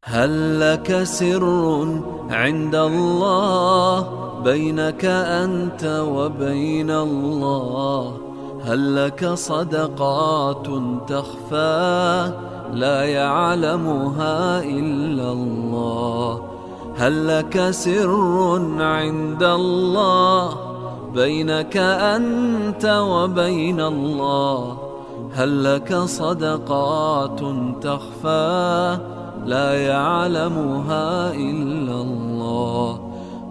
هل لك سر عند الله بينك أنت وبين الله؟ هل لك صدقات تخفى لا يعلمها إلا الله؟ هل لك سر عند الله بينك أنت وبين الله؟ هل لك صدقات تخفى لا يعلمها إلا الله؟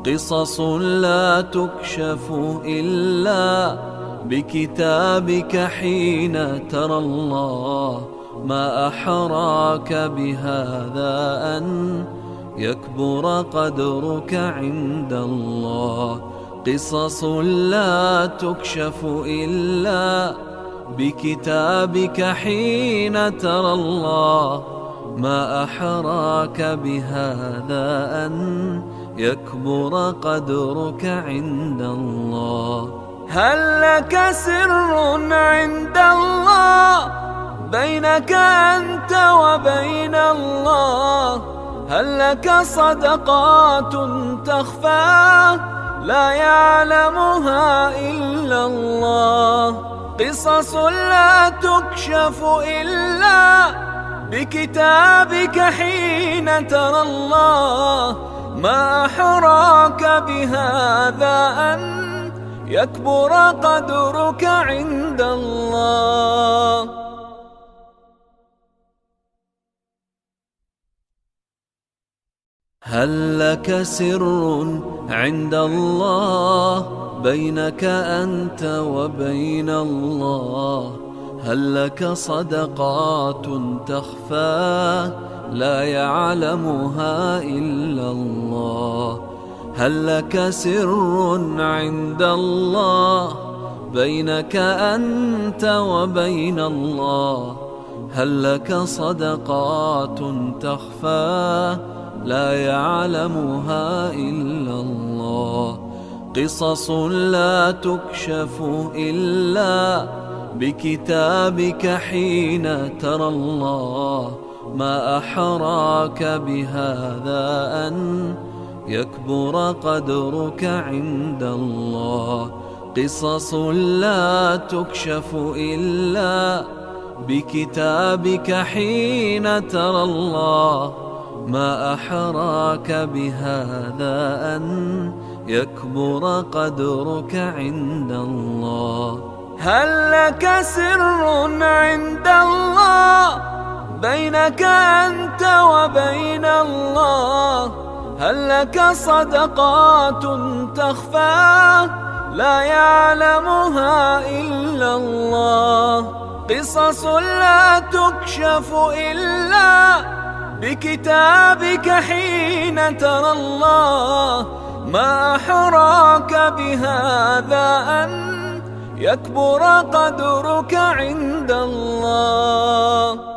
قصص لا تكشف إلا بكتابك حين ترى الله. ما أحراك بهذا أن يكبر قدرك عند الله. قصص لا تكشف إلا بكتابك حين ترى الله. ما أحراك بهذا أن يكبر قدرك عند الله. هل لك سر عند الله بينك أنت وبين الله؟ هل لك صدقات تخفى لا يعلمها إلا الله؟ قصص لا تكشف إلا بكتابك حين ترى الله. ما أحراك بهذا أن يكبر قدرك عند الله. هل لك سر عند الله بينك أنت وبين الله؟ هل لك صدقات تخفى لا يعلمها إلا الله؟ هل لك سر عند الله بينك أنت وبين الله؟ هل لك صدقات تخفى لا يعلمها إلا الله؟ قصص لا تكشف إلا بكتابك حين ترى الله. ما أحراك بهذا أن يكبر قدرك عند الله. قصص لا تكشف إلا بكتابك حين ترى الله. ما أحراك بهذا أن يكبر قدرك عند الله. هل لك سر عند الله بينك أنت وبين الله؟ هل لك صدقات تخفى لا يعلمها إلا الله؟ قصص لا تكشف إلا بكتابك حين ترى الله. ما أحراك بهذا أن يكبر قدرك عند الله.